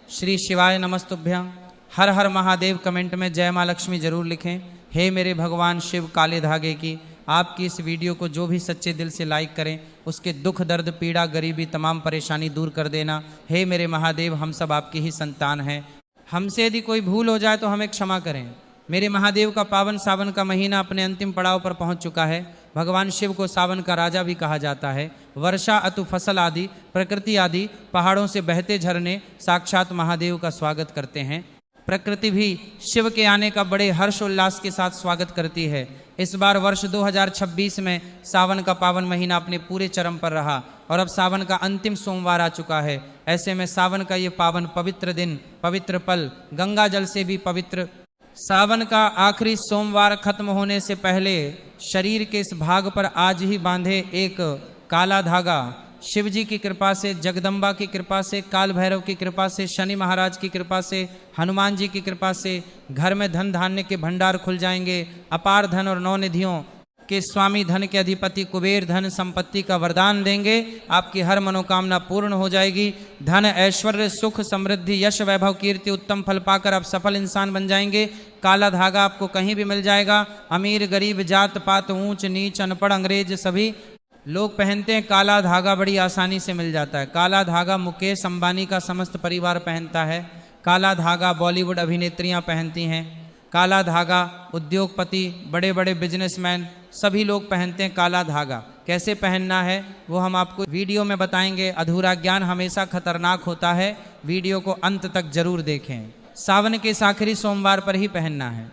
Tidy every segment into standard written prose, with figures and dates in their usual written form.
श्री शिवाय नमस्तुभ्यं। हर हर महादेव कमेंट में जय माँ लक्ष्मी जरूर लिखें। हे मेरे भगवान शिव काले धागे की, आपकी इस वीडियो को जो भी सच्चे दिल से लाइक करें उसके दुख दर्द पीड़ा गरीबी तमाम परेशानी दूर कर देना। हे मेरे महादेव, हम सब आपकी ही संतान हैं, हमसे यदि कोई भूल हो जाए तो हमें क्षमा करें। मेरे महादेव का पावन सावन का महीना अपने अंतिम पड़ाव पर पहुंच चुका है। भगवान शिव को सावन का राजा भी कहा जाता है। वर्षा अतु फसल आदि प्रकृति आदि पहाड़ों से बहते झरने साक्षात महादेव का स्वागत करते हैं। प्रकृति भी शिव के आने का बड़े हर्ष उल्लास के साथ स्वागत करती है। इस बार वर्ष 2026 में सावन का पावन महीना अपने पूरे चरम पर रहा और अब सावन का अंतिम सोमवार आ चुका है। ऐसे में सावन का ये पावन पवित्र दिन, पवित्र पल, गंगा जल से भी पवित्र सावन का आखिरी सोमवार खत्म होने से पहले शरीर के इस भाग पर आज ही बांधे एक काला धागा शिव जी की कृपा से, जगदम्बा की कृपा से, काल भैरव की कृपा से, शनि महाराज की कृपा से, हनुमान जी की कृपा से घर में धन धान्य के भंडार खुल जाएंगे। अपार धन और नौ निधियों के स्वामी, धन के अधिपति कुबेर धन संपत्ति का वरदान देंगे। आपकी हर मनोकामना पूर्ण हो जाएगी। धन ऐश्वर्य सुख समृद्धि यश वैभव कीर्ति उत्तम फल पाकर आप सफल इंसान बन जाएंगे। काला धागा आपको कहीं भी मिल जाएगा। अमीर गरीब जात पात ऊंच नीच अनपढ़ अंग्रेज सभी लोग पहनते हैं। काला धागा बड़ी आसानी से मिल जाता है। काला धागा मुकेश अंबानी का समस्त परिवार पहनता है। काला धागा बॉलीवुड अभिनेत्रियां पहनती हैं। काला धागा उद्योगपति, बड़े बड़े बिजनेसमैन सभी लोग पहनते हैं। काला धागा कैसे पहनना है वो हम आपको वीडियो में बताएंगे। अधूरा ज्ञान हमेशा खतरनाक होता है, वीडियो को अंत तक जरूर देखें। सावन के इस आखिरी सोमवार पर ही पहनना है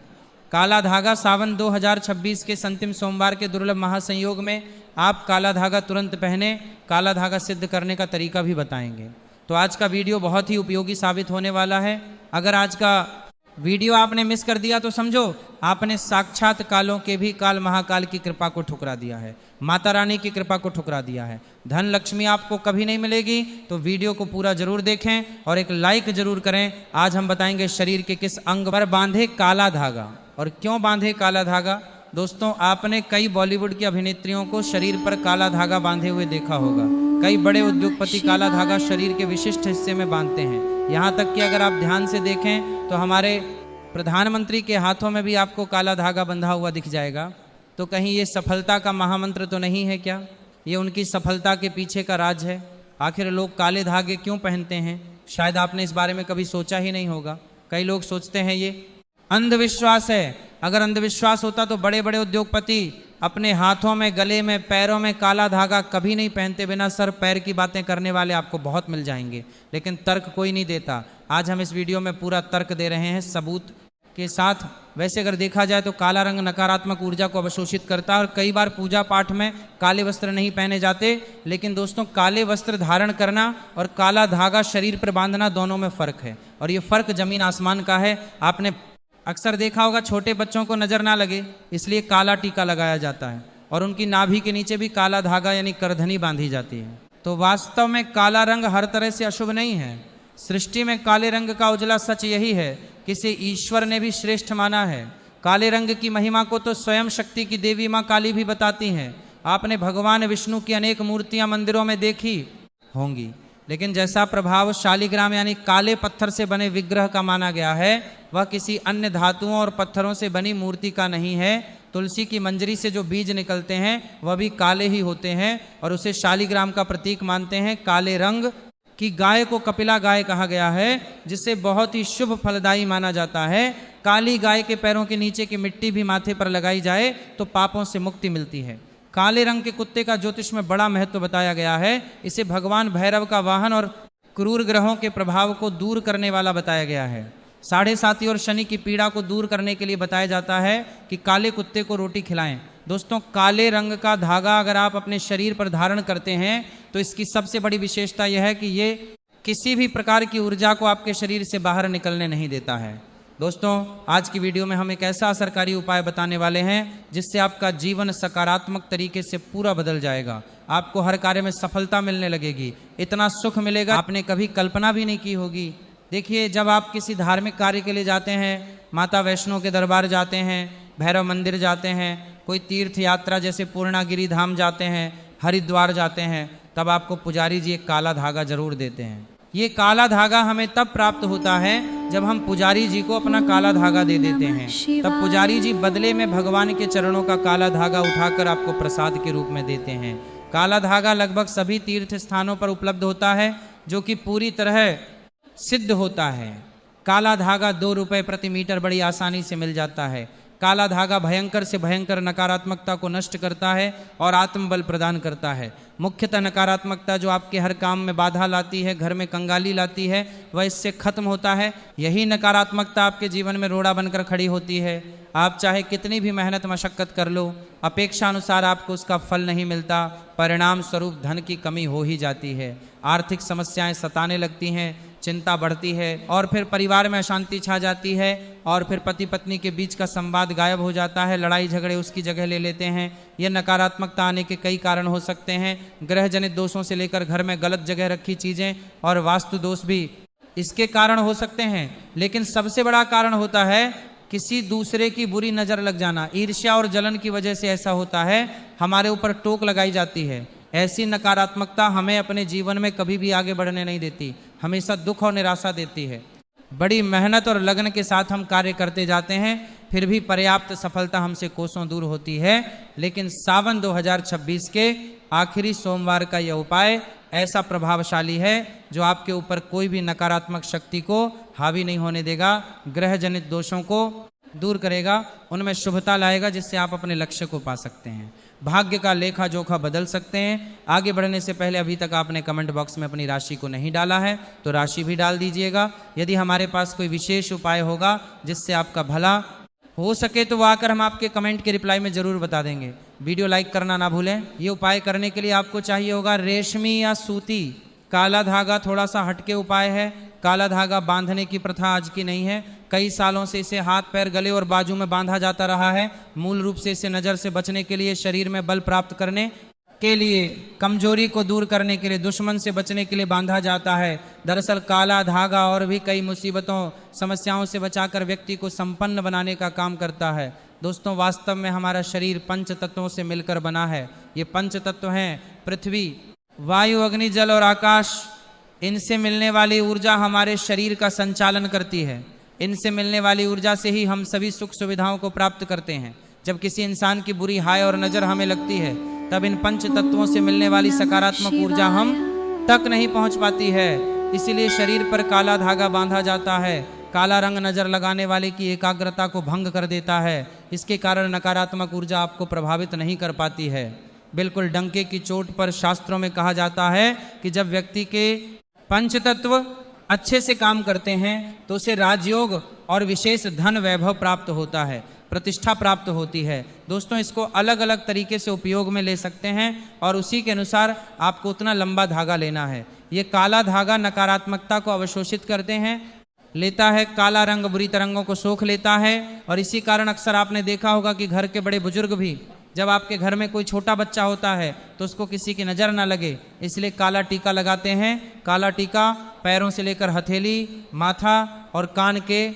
काला धागा। सावन 2026 के अंतिम सोमवार के दुर्लभ महासंयोग में आप काला धागा तुरंत पहने। काला धागा सिद्ध करने का तरीका भी बताएंगे। तो आज का वीडियो बहुत ही उपयोगी साबित होने वाला है। अगर आज का वीडियो आपने मिस कर दिया तो समझो आपने साक्षात कालों के भी काल महाकाल की कृपा को ठुकरा दिया है, माता रानी की कृपा को ठुकरा दिया है। धन लक्ष्मी आपको कभी नहीं मिलेगी। तो वीडियो को पूरा जरूर देखें और एक लाइक जरूर करें। आज हम बताएंगे शरीर के किस अंग पर बांधे काला धागा और क्यों बांधे काला धागा। दोस्तों, आपने कई बॉलीवुड की अभिनेत्रियों को शरीर पर काला धागा बांधे हुए देखा होगा। कई बड़े उद्योगपति काला धागा शरीर के विशिष्ट हिस्से में बांधते हैं। यहाँ तक कि अगर आप ध्यान से देखें तो हमारे प्रधानमंत्री के हाथों में भी आपको काला धागा बंधा हुआ दिख जाएगा। तो कहीं ये सफलता का महामंत्र तो नहीं है क्या? ये उनकी सफलता के पीछे का राज है। आखिर लोग काले धागे क्यों पहनते हैं? शायद आपने इस बारे में कभी सोचा ही नहीं होगा। कई लोग सोचते हैं ये अंधविश्वास है। अगर अंधविश्वास होता तो बड़े बड़े उद्योगपति अपने हाथों में, गले में, पैरों में काला धागा कभी नहीं पहनते। बिना सर पैर की बातें करने वाले आपको बहुत मिल जाएंगे, लेकिन तर्क कोई नहीं देता। आज हम इस वीडियो में पूरा तर्क दे रहे हैं सबूत के साथ। वैसे अगर देखा जाए तो काला रंग नकारात्मक ऊर्जा को अवशोषित करता है और कई बार पूजा पाठ में काले वस्त्र नहीं पहने जाते। लेकिन दोस्तों, काले वस्त्र धारण करना और काला धागा शरीर पर बांधना दोनों में फ़र्क है और ये फ़र्क ज़मीन आसमान का है। आपने अक्सर देखा होगा छोटे बच्चों को नज़र ना लगे इसलिए काला टीका लगाया जाता है और उनकी नाभि के नीचे भी काला धागा यानी करधनी बांधी जाती है। तो वास्तव में काला रंग हर तरह से अशुभ नहीं है। सृष्टि में काले रंग का उजला सच यही है कि इसे ईश्वर ने भी श्रेष्ठ माना है। काले रंग की महिमा को तो स्वयं शक्ति की देवी माँ काली भी बताती हैं। आपने भगवान विष्णु की अनेक मूर्तियां मंदिरों में देखी होंगी, लेकिन जैसा प्रभाव शालिग्राम यानी काले पत्थर से बने विग्रह का माना गया है वह किसी अन्य धातुओं और पत्थरों से बनी मूर्ति का नहीं है। तुलसी की मंजरी से जो बीज निकलते हैं वह भी काले ही होते हैं और उसे शालिग्राम का प्रतीक मानते हैं। काले रंग की गाय को कपिला गाय कहा गया है, जिसे बहुत ही शुभ फलदायी माना जाता है। काली गाय के पैरों के नीचे की मिट्टी भी माथे पर लगाई जाए तो पापों से मुक्ति मिलती है। काले रंग के कुत्ते का ज्योतिष में बड़ा महत्व बताया गया है। इसे भगवान भैरव का वाहन और क्रूर ग्रहों के प्रभाव को दूर करने वाला बताया गया है। साढ़े साती और शनि की पीड़ा को दूर करने के लिए बताया जाता है कि काले कुत्ते को रोटी खिलाएं। दोस्तों, काले रंग का धागा अगर आप अपने शरीर पर धारण करते हैं तो इसकी सबसे बड़ी विशेषता यह है कि ये किसी भी प्रकार की ऊर्जा को आपके शरीर से बाहर निकलने नहीं देता है। दोस्तों, आज की वीडियो में हम एक ऐसा असरकारी उपाय बताने वाले हैं जिससे आपका जीवन सकारात्मक तरीके से पूरा बदल जाएगा। आपको हर कार्य में सफलता मिलने लगेगी। इतना सुख मिलेगा आपने कभी कल्पना भी नहीं की होगी। देखिए, जब आप किसी धार्मिक कार्य के लिए जाते हैं, माता वैष्णो के दरबार जाते हैं, भैरव मंदिर जाते हैं, कोई तीर्थ यात्रा जैसे पूर्णागिरि धाम जाते हैं, हरिद्वार जाते हैं, तब आपको पुजारी जी एक काला धागा जरूर देते हैं। ये काला धागा हमें तब प्राप्त होता है जब हम पुजारी जी को अपना काला धागा दे देते हैं। तब पुजारी जी बदले में भगवान के चरणों का काला धागा उठाकर आपको प्रसाद के रूप में देते हैं। काला धागा लगभग सभी तीर्थ स्थानों पर उपलब्ध होता है, जो कि पूरी तरह सिद्ध होता है। काला धागा 2 रुपये प्रति मीटर बड़ी आसानी से मिल जाता है। काला धागा भयंकर से भयंकर नकारात्मकता को नष्ट करता है और आत्मबल प्रदान करता है। मुख्यतः नकारात्मकता जो आपके हर काम में बाधा लाती है, घर में कंगाली लाती है, वह इससे खत्म होता है। यही नकारात्मकता आपके जीवन में रोड़ा बनकर खड़ी होती है। आप चाहे कितनी भी मेहनत मशक्कत कर लो, अपेक्षा अनुसार आपको उसका फल नहीं मिलता। परिणाम स्वरूप धन की कमी हो ही जाती है, आर्थिक समस्याएं सताने लगती हैं, चिंता बढ़ती है और फिर परिवार में अशांति छा जाती है और फिर पति पत्नी के बीच का संवाद गायब हो जाता है, लड़ाई झगड़े उसकी जगह ले लेते हैं। यह नकारात्मकता आने के कई कारण हो सकते हैं। ग्रह जनित दोषों से लेकर घर में गलत जगह रखी चीज़ें और वास्तु दोष भी इसके कारण हो सकते हैं। लेकिन सबसे बड़ा कारण होता है किसी दूसरे की बुरी नज़र लग जाना। ईर्ष्या और जलन की वजह से ऐसा होता है, हमारे ऊपर टोक लगाई जाती है। ऐसी नकारात्मकता हमें अपने जीवन में कभी भी आगे बढ़ने नहीं देती, हमेशा दुख और निराशा देती है। बड़ी मेहनत और लगन के साथ हम कार्य करते जाते हैं, फिर भी पर्याप्त सफलता हमसे कोसों दूर होती है। लेकिन सावन 2026 के आखिरी सोमवार का यह उपाय ऐसा प्रभावशाली है जो आपके ऊपर कोई भी नकारात्मक शक्ति को हावी नहीं होने देगा, ग्रह जनित दोषों को दूर करेगा, उनमें शुभता लाएगा, जिससे आप अपने लक्ष्य को पा सकते हैं, भाग्य का लेखा जोखा बदल सकते हैं। आगे बढ़ने से पहले अभी तक आपने कमेंट बॉक्स में अपनी राशि को नहीं डाला है तो राशि भी डाल दीजिएगा। यदि हमारे पास कोई विशेष उपाय होगा जिससे आपका भला हो सके तो वह आकर हम आपके कमेंट के रिप्लाई में ज़रूर बता देंगे। वीडियो लाइक करना ना भूलें। ये उपाय करने के लिए आपको चाहिए होगा रेशमी या सूती काला धागा। थोड़ा सा हटके उपाय है। काला धागा बांधने की प्रथा आज की नहीं है, कई सालों से इसे हाथ पैर गले और बाजू में बांधा जाता रहा है। मूल रूप से इसे नज़र से बचने के लिए, शरीर में बल प्राप्त करने के लिए, कमजोरी को दूर करने के लिए, दुश्मन से बचने के लिए बांधा जाता है। दरअसल काला धागा और भी कई मुसीबतों समस्याओं से बचाकर व्यक्ति को संपन्न बनाने का काम करता है। दोस्तों, वास्तव में हमारा शरीर पंच तत्वों से मिलकर बना है। ये पंच तत्व हैं पृथ्वी, वायु, अग्नि, जल और आकाश। इनसे मिलने वाली ऊर्जा हमारे शरीर का संचालन करती है। इनसे मिलने वाली ऊर्जा से ही हम सभी सुख सुविधाओं को प्राप्त करते हैं। जब किसी इंसान की बुरी हाय और नज़र हमें लगती है, तब इन पंच तत्वों से मिलने वाली सकारात्मक ऊर्जा हम तक नहीं पहुंच पाती है। इसीलिए शरीर पर काला धागा बांधा जाता है। काला रंग नज़र लगाने वाले की एकाग्रता को भंग कर देता है। इसके कारण नकारात्मक ऊर्जा आपको प्रभावित नहीं कर पाती है। बिल्कुल डंके की चोट पर शास्त्रों में कहा जाता है कि जब व्यक्ति के पंच तत्व अच्छे से काम करते हैं तो उसे राजयोग और विशेष धन वैभव प्राप्त होता है, प्रतिष्ठा प्राप्त होती है। दोस्तों, इसको अलग अलग तरीके से उपयोग में ले सकते हैं और उसी के अनुसार आपको उतना लंबा धागा लेना है। ये काला धागा नकारात्मकता को अवशोषित करते हैं, लेता है। काला रंग बुरी तरंगों को सोख लेता है और इसी कारण अक्सर आपने देखा होगा कि घर के बड़े बुजुर्ग भी, जब आपके घर में कोई छोटा बच्चा होता है तो उसको किसी की नज़र ना लगे, इसलिए काला टीका लगाते हैं। काला टीका पैरों से लेकर हथेली, माथा और कान के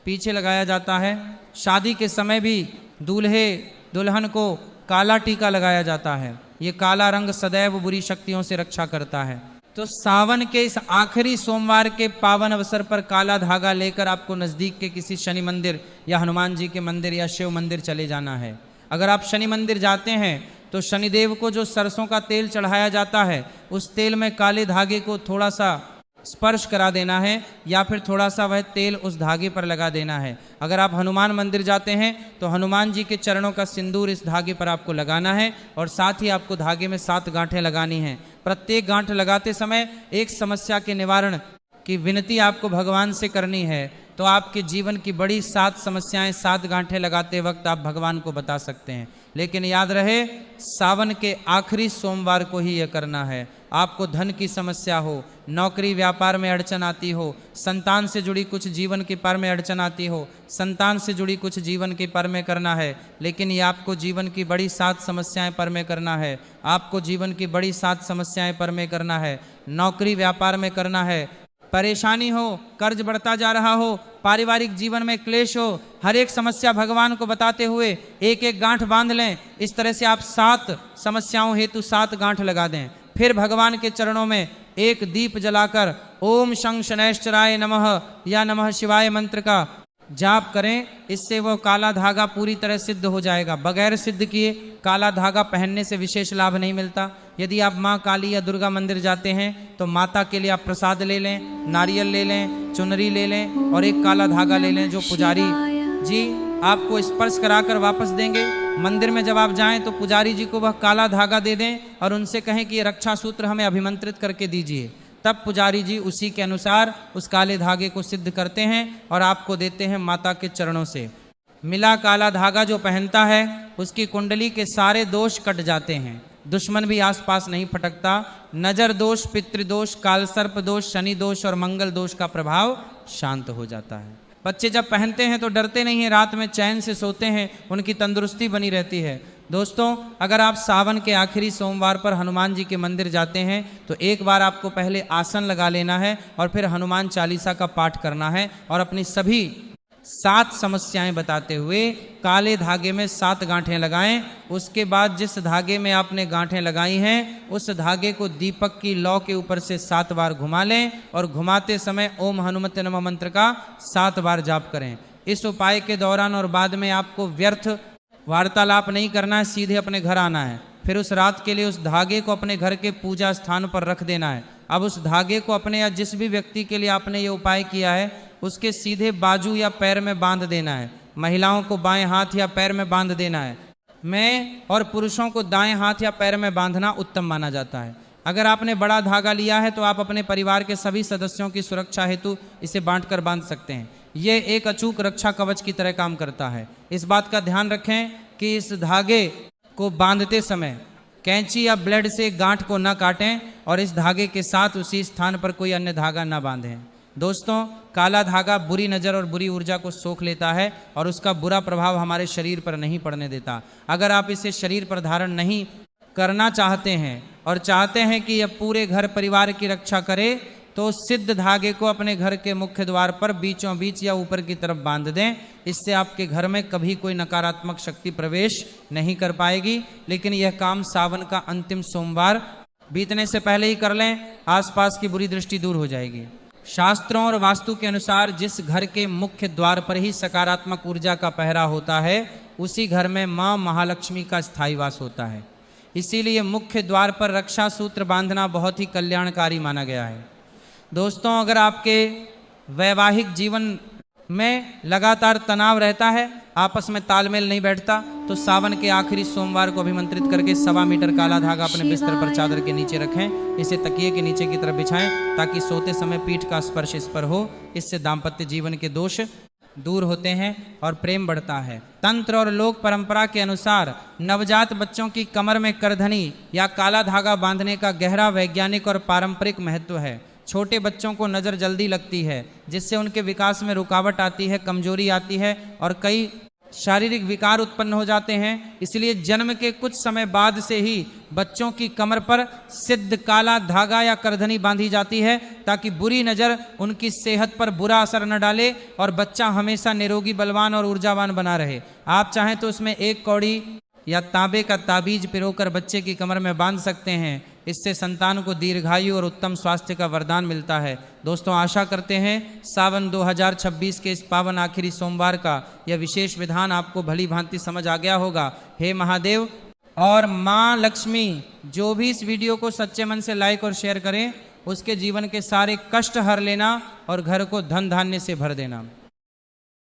पीछे लगाया जाता है। शादी के समय भी दूल्हे दुल्हन को काला टीका लगाया जाता है। ये काला रंग सदैव बुरी शक्तियों से रक्षा करता है। तो सावन के इस आखिरी सोमवार के पावन अवसर पर काला धागा लेकर आपको नज़दीक के किसी शनि मंदिर या हनुमान जी के मंदिर या शिव मंदिर चले जाना है। अगर आप शनि मंदिर जाते हैं तो शनिदेव को जो सरसों का तेल चढ़ाया जाता है, उस तेल में काले धागे को थोड़ा सा स्पर्श करा देना है या फिर थोड़ा सा वह तेल उस धागे पर लगा देना है। अगर आप हनुमान मंदिर जाते हैं तो हनुमान जी के चरणों का सिंदूर इस धागे पर आपको लगाना है और साथ ही आपको धागे में 7 गांठें लगानी हैं। प्रत्येक गांठ लगाते समय एक समस्या के निवारण की विनती आपको भगवान से करनी है। तो आपके जीवन की बड़ी 7 समस्याएं 7 गांठें लगाते वक्त आप भगवान को बता सकते हैं। लेकिन याद रहे, सावन के आखिरी सोमवार को ही यह करना है। आपको धन की समस्या हो, नौकरी व्यापार में अड़चन आती हो, संतान से जुड़ी कुछ जीवन के पर में अड़चन आती हो, संतान से जुड़ी कुछ जीवन के पर में करना है। लेकिन ये आपको जीवन की बड़ी 7 समस्याएं पर में करना है। आपको जीवन की बड़ी 7 समस्याएं पर में करना है। नौकरी व्यापार में करना है। परेशानी हो, कर्ज बढ़ता जा रहा हो, पारिवारिक जीवन में क्लेश हो, हर एक समस्या भगवान को बताते हुए एक एक गांठ बांध लें। इस तरह से आप 7 समस्याओं हेतु 7 गांठ लगा दें। फिर भगवान के चरणों में एक दीप जलाकर ओम शं शनैश्चराय नमः या नमः शिवाय मंत्र का जाप करें। इससे वो काला धागा पूरी तरह सिद्ध हो जाएगा। बगैर सिद्ध किए काला धागा पहनने से विशेष लाभ नहीं मिलता। यदि आप माँ काली या दुर्गा मंदिर जाते हैं तो माता के लिए आप प्रसाद ले लें, नारियल ले लें, चुनरी ले लें और एक काला धागा ले लें जो पुजारी जी आपको स्पर्श कराकर वापस देंगे। मंदिर में जब आप जाएं तो पुजारी जी को वह काला धागा दे दें और उनसे कहें कि ये रक्षा सूत्र हमें अभिमंत्रित करके दीजिए। तब पुजारी जी उसी के अनुसार उस काले धागे को सिद्ध करते हैं और आपको देते हैं माता के चरणों से। मिला काला धागा जो पहनता है उसकी कुंडली के सारे दोष कट जाते हैं, दुश्मन भी आसपास नहीं फटकता। नजर दोष, पितृदोष, कालसर्प दोष, शनि दोष और मंगल दोष का प्रभाव शांत हो जाता है। बच्चे जब पहनते हैं तो डरते नहीं हैं, रात में चैन से सोते हैं, उनकी तंदुरुस्ती बनी रहती है। दोस्तों, अगर आप सावन के आखिरी सोमवार पर हनुमान जी के मंदिर जाते हैं तो एक बार आपको पहले आसन लगा लेना है और फिर हनुमान चालीसा का पाठ करना है और अपनी सभी 7 समस्याएं बताते हुए काले धागे में 7 गांठें लगाएं। उसके बाद जिस धागे में आपने गांठें लगाई हैं उस धागे को दीपक की लौ के ऊपर से 7 बार घुमा लें और घुमाते समय ओम हनुमते नमः मंत्र का 7 बार जाप करें। इस उपाय के दौरान और बाद में आपको व्यर्थ वार्तालाप नहीं करना है, सीधे अपने घर आना है। फिर उस रात के लिए उस धागे को अपने घर के पूजा स्थान पर रख देना है। अब उस धागे को अपने या जिस भी व्यक्ति के लिए आपने ये उपाय किया है उसके सीधे बाजू या पैर में बांध देना है। महिलाओं को बाएं हाथ या पैर में बांध देना है। मैं और पुरुषों को दाएं हाथ या पैर में बांधना उत्तम माना जाता है। अगर आपने बड़ा धागा लिया है तो आप अपने परिवार के सभी सदस्यों की सुरक्षा हेतु इसे बांटकर बांध सकते हैं। ये एक अचूक रक्षा कवच की तरह काम करता है। इस बात का ध्यान रखें कि इस धागे को बांधते समय कैंची या ब्लेड से गांठ को न काटें और इस धागे के साथ उसी स्थान पर कोई अन्य धागा न बांधें। दोस्तों, काला धागा बुरी नज़र और बुरी ऊर्जा को सोख लेता है और उसका बुरा प्रभाव हमारे शरीर पर नहीं पड़ने देता। अगर आप इसे शरीर पर धारण नहीं करना चाहते हैं और चाहते हैं कि यह पूरे घर परिवार की रक्षा करे तो सिद्ध धागे को अपने घर के मुख्य द्वार पर बीचों बीच या ऊपर की तरफ बांध दें। इससे आपके घर में कभी कोई नकारात्मक शक्ति प्रवेश नहीं कर पाएगी। लेकिन यह काम सावन का अंतिम सोमवार बीतने से पहले ही कर लें, आसपास की बुरी दृष्टि दूर हो जाएगी। शास्त्रों और वास्तु के अनुसार जिस घर के मुख्य द्वार पर ही सकारात्मक ऊर्जा का पहरा होता है उसी घर में माँ महालक्ष्मी का स्थायी वास होता है। इसीलिए मुख्य द्वार पर रक्षा सूत्र बांधना बहुत ही कल्याणकारी माना गया है। दोस्तों, अगर आपके वैवाहिक जीवन में लगातार तनाव रहता है, आपस में तालमेल नहीं बैठता, तो सावन के आखिरी सोमवार को अभिमंत्रित करके 1.25 मीटर काला धागा अपने बिस्तर पर चादर के नीचे रखें। इसे तकिए के नीचे की तरफ बिछाएं ताकि सोते समय पीठ का स्पर्श इस पर हो। इससे दाम्पत्य जीवन के दोष दूर होते हैं और प्रेम बढ़ता है। तंत्र और लोक परंपरा के अनुसार नवजात बच्चों की कमर में करधनी या काला धागा बांधने का गहरा वैज्ञानिक और पारंपरिक महत्व है। छोटे बच्चों को नज़र जल्दी लगती है जिससे उनके विकास में रुकावट आती है, कमजोरी आती है और कई शारीरिक विकार उत्पन्न हो जाते हैं। इसलिए जन्म के कुछ समय बाद से ही बच्चों की कमर पर सिद्ध काला धागा या करधनी बांधी जाती है ताकि बुरी नज़र उनकी सेहत पर बुरा असर न डाले और बच्चा हमेशा निरोगी, बलवान और ऊर्जावान बना रहे। आप चाहें तो उसमें 1 कौड़ी या तांबे का ताबीज पिरोकर बच्चे की कमर में बांध सकते हैं। इससे संतान को दीर्घायु और उत्तम स्वास्थ्य का वरदान मिलता है। दोस्तों, आशा करते हैं सावन 2026 के इस पावन आखिरी सोमवार का यह विशेष विधान आपको भली भांति समझ आ गया होगा। हे महादेव और माँ लक्ष्मी, जो भी इस वीडियो को सच्चे मन से लाइक और शेयर करें उसके जीवन के सारे कष्ट हर लेना और घर को धन धान्य से भर देना।